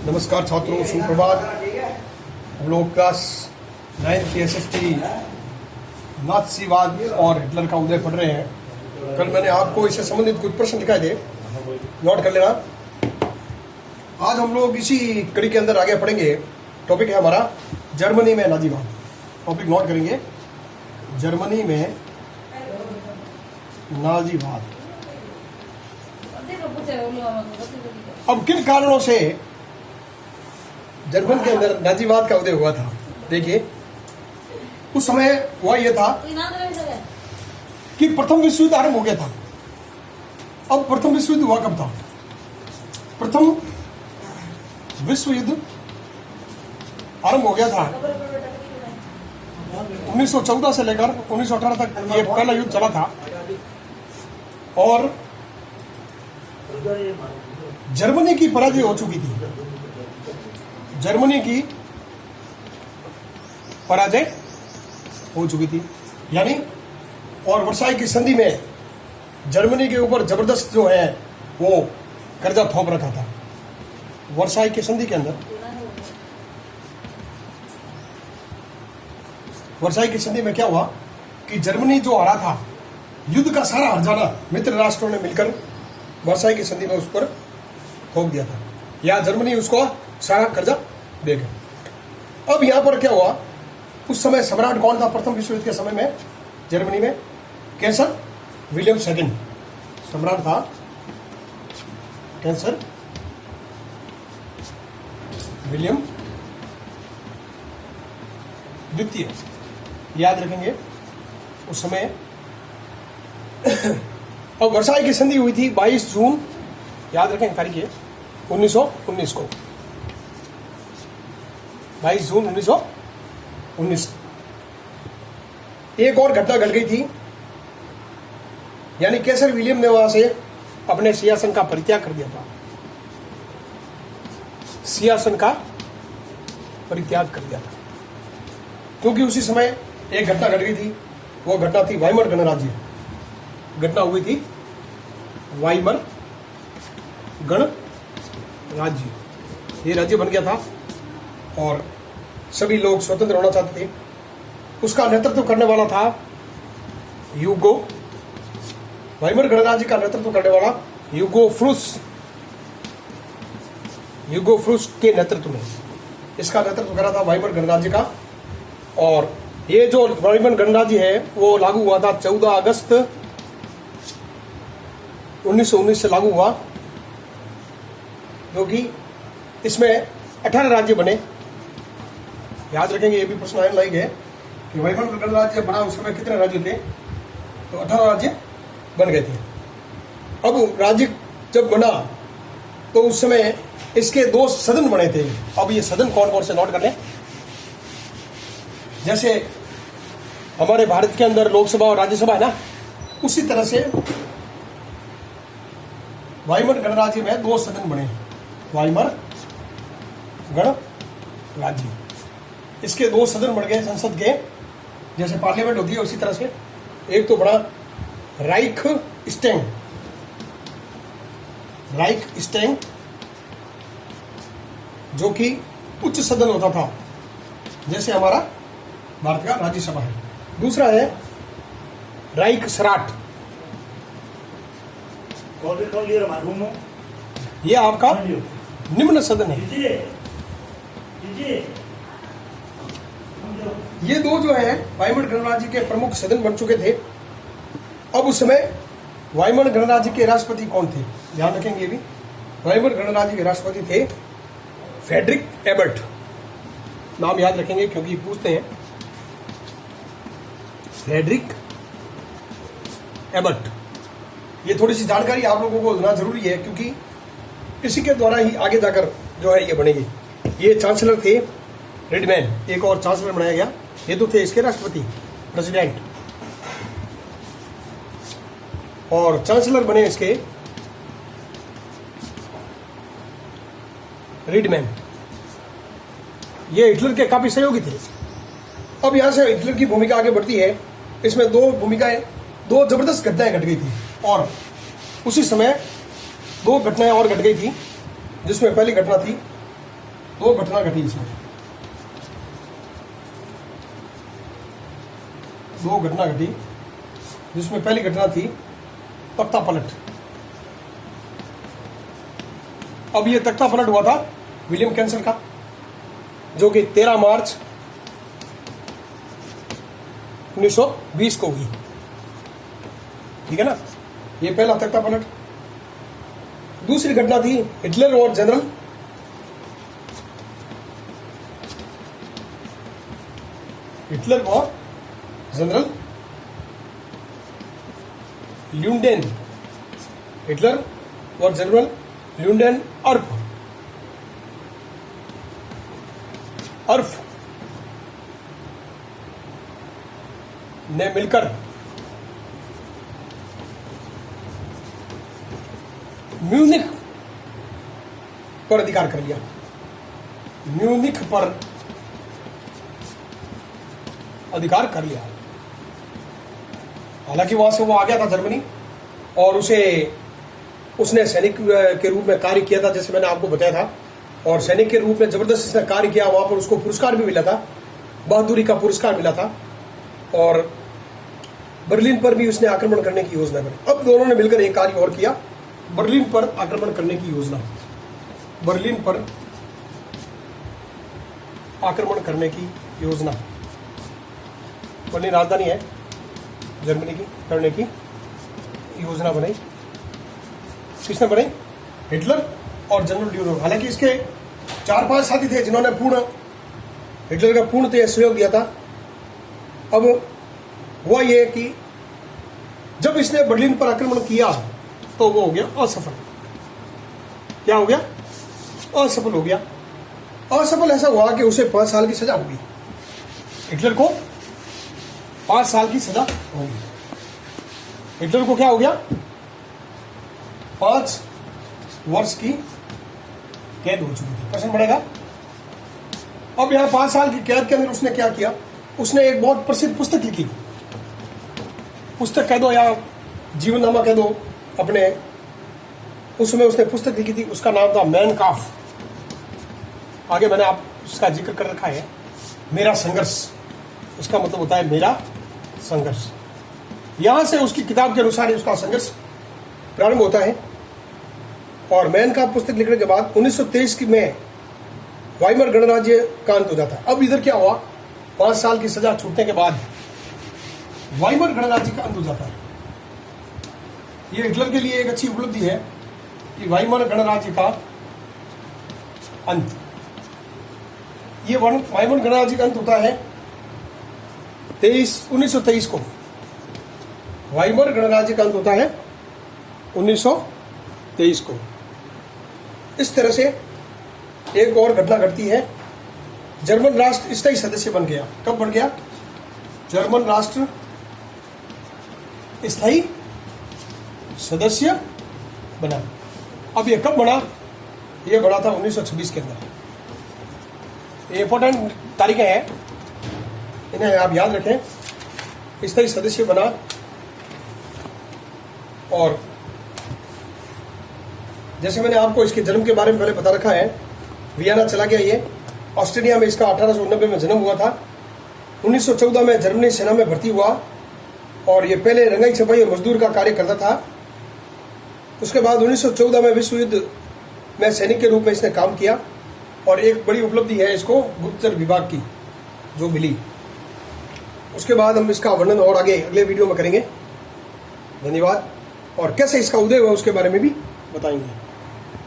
नमस्कार छात्रों, सुप्रभात। हम लोग क्लास 9 की एसएसटी नाथसीवाद और हिटलर का उदय पढ़ रहे हैं। कल मैंने आपको इससे संबंधित कुछ प्रश्न दिखाए थे, नोट कर लेना। आज हम लोग इसी कड़ी के अंदर आगे पढ़ेंगे। टॉपिक है हमारा जर्मनी में नाजीवाद। टॉपिक नोट करेंगे, जर्मनी में नाजीवाद। अब किन कारणों से जर्मन के अंदर नाजीवाद का उदय हुआ था? देखिए, उस समय हुआ यह था कि प्रथम विश्व युद्ध आरंभ हो गया था। अब प्रथम विश्व युद्ध हुआ कब था? प्रथम विश्व युद्ध आरंभ हो गया था 1914 से लेकर 1918 तक। ये पहला युद्ध चला था और जर्मनी की पराजय हो चुकी थी। जर्मनी की पराजय हो चुकी थी यानी, और वर्साई की संधि में जर्मनी के ऊपर जबरदस्त जो है वो कर्जा थोप रखा था। वर्साई की संधि के अंदर, वर्साई की संधि में क्या हुआ कि जर्मनी जो हारा था, युद्ध का सारा हर्जाना मित्र राष्ट्रों ने मिलकर वर्साई की संधि में उस पर थोप दिया था, या जर्मनी उसको सारा कर्जा दे गया। अब यहां पर क्या हुआ, उस समय सम्राट कौन था प्रथम विश्व युद्ध के समय में जर्मनी में? कैसर विलियम सेकंड सम्राट था। कैसर विलियम द्वितीय, याद रखेंगे उस समय। और वर्साई की संधि हुई थी 22 जून, याद रखें तारीख है, 1919 को। 22 जून 1919। एक और घटना घट गई थी, यानी कैसर विलियम ने वहां से अपने सिंहासन का परित्याग कर दिया था। सिंहासन का परित्याग कर दिया था क्योंकि उसी समय एक घटना घट गई थी। वो घटना थी वाइमर गणराज्य। घटना हुई थी वाइमर गणराज्य। ये राज्य बन गया था और सभी लोग स्वतंत्र होना चाहते थे। उसका नेतृत्व करने वाला था यूगो, वाइमर गणराज्य का नेतृत्व करने वाला यूगो फ्रूस के नेतृत्व में इसका नेतृत्व करा था वाइमर गणराज्य का। और ये जो वाइमर गणराज्य है वो लागू हुआ था 14 अगस्त 1919 से लागू हुआ, जो कि इसमें 18 राज्य बने। याद रखेंगे, ये भी प्रश्न आने लायक है कि वाइमर गणराज्य बना उस समय कितने राज्य थे? तो 18 राज्य बन गए थे। अब राज्य जब बना तो उस समय इसके 2 सदन बने थे। अब ये सदन कौन कौन से नोट कर लें। जैसे हमारे भारत के अंदर लोकसभा और राज्यसभा है ना, उसी तरह से वाइमर गणराज्य में 2 सदन बने। वाइमर गणराज्य, इसके 2 सदन बन गए संसद के, जैसे पार्लियामेंट होती है उसी तरह से। एक तो बड़ा राइख स्टैंग, जो कि उच्च सदन होता था, जैसे हमारा भारत का राज्यसभा है। दूसरा है राइख सराट। ये आपका निम्न सदन है। ये 2 जो है वाइमर गणराज्य के प्रमुख सदन बन चुके थे। अब उस समय वाइमर गणराज्य के राष्ट्रपति कौन थे? ध्यान रखेंगे, भी वाइमर गणराज्य के राष्ट्रपति थे फ्रेडरिक एबर्ट। नाम याद रखेंगे क्योंकि पूछते हैं। फ्रेडरिक एबर्ट, ये थोड़ी सी जानकारी आप लोगों को होना जरूरी है क्योंकि इसी के द्वारा ही आगे जाकर जो है ये बनेगी। ये चांसलर थे रिडमैन, एक और चांसलर बनाया गया। ये तो थे इसके राष्ट्रपति, प्रेसिडेंट, और चांसलर बने इसके रिडमैन। ये हिटलर के काफी सहयोगी थे। अब यहां से हिटलर की भूमिका आगे बढ़ती है। इसमें 2 भूमिकाएं, 2 जबरदस्त घटनाएं घट गई थी और उसी समय 2 घटनाएं और घट गई थी, जिसमें पहली घटना थी दो घटना घटी इसमें, दो घटना घटी, जिसमें पहली घटना थी तख्ता पलट। अब ये तख्ता पलट हुआ था विलियम कैंसर का, जो कि 13 मार्च 1920 को हुई। ठीक है ना, ये पहला तख्ता पलट। दूसरी घटना थी हिटलर और जनरल ल्यूडेन, हिटलर और जनरल ल्यूडेन अर्फ ने मिलकर म्यूनिख पर अधिकार कर लिया। म्यूनिख पर अधिकार कर लिया। हालांकि वहां से वो आ गया था जर्मनी, और उसने सैनिक के रूप में कार्य किया था, जैसे मैंने आपको बताया था। और सैनिक के रूप में जबरदस्त इसने कार्य किया। वहां पर उसको पुरस्कार भी मिला था, बहादुरी का पुरस्कार मिला था। और बर्लिन पर भी उसने आक्रमण करने की योजना बनी। अब दोनों ने मिलकर एक कार्य और किया, बर्लिन पर आक्रमण करने की योजना। बर्लिन पर आक्रमण करने की योजना, बर्लिन राजधानी है जर्मनी की, करने की योजना बनाई। किसने बनाई? हिटलर और जनरल ड्यूरो। हालांकि इसके 4-5 साथी थे जिन्होंने हिटलर का पूर्णतः सहयोग दिया था। अब हुआ ये कि जब इसने बर्लिन पर आक्रमण किया तो वो हो गया असफल। क्या हो गया? असफल हो गया। असफल ऐसा हुआ कि उसे 5 साल की सजा होगी। हिटलर को 5 साल की सजा होगी। हिटलर को क्या हो गया? 5 वर्ष की कैद हो चुकी थी। प्रश्न बढ़ेगा। अब यहां 5 साल की कैद के अंदर उसने क्या किया? उसने एक बहुत प्रसिद्ध पुस्तक लिखी। पुस्तक कह दो या जीवननामा कह दो अपने, उस समय उसने पुस्तक लिखी थी, उसका नाम था मैन काम्फ। आगे मैंने आप उसका जिक्र कर रखा है, मेरा संघर्ष। इसका मतलब होता है मेरा संघर्ष। यहां से उसकी किताब के अनुसार उसका संघर्ष प्रारंभ होता है। और मैन काम्फ पुस्तक लिखने के बाद 1923 में वाइमर गणराज्य का अंत हो जाता है। अब इधर क्या हुआ? 5 साल की सजा छूटने के बाद वाइमर गणराज्य का अंत हो जाता है। ये हिटलर के लिए एक अच्छी उपलब्धि है कि वाइमर गणराज्य का अंत, ये वाइमर गणराज्य का अंत होता है 1923 को। वाइमर गणराज्य का अंत होता है 1923 को। इस तरह से एक और घटना घटती है। जर्मन राष्ट्र स्थायी सदस्य बन गया। कब बन गया? जर्मन राष्ट्र स्थायी सदस्य बना। अब ये कब बना? ये बना था 1926 के अंदर। ये इंपॉर्टेंट तारीखें हैं, इन्हें आप याद रखें। स्थायी सदस्य बना। और जैसे मैंने आपको इसके जन्म के बारे में पहले बता रखा है, वियना चला गया ये। ऑस्ट्रेलिया में इसका 1890 में जन्म हुआ था। 1914 में जर्मनी सेना में भर्ती हुआ और ये पहले रंगाई छपाई और मजदूर का कार्य करता था। उसके बाद 1914 में विश्व युद्ध में सैनिक के रूप में इसने काम किया और एक बड़ी उपलब्धि है इसको गुप्तचर विभाग की जो मिली। उसके बाद हम इसका वर्णन और आगे अगले वीडियो में करेंगे। धन्यवाद। और कैसे इसका उदय हुआ उसके बारे में भी बताएंगे।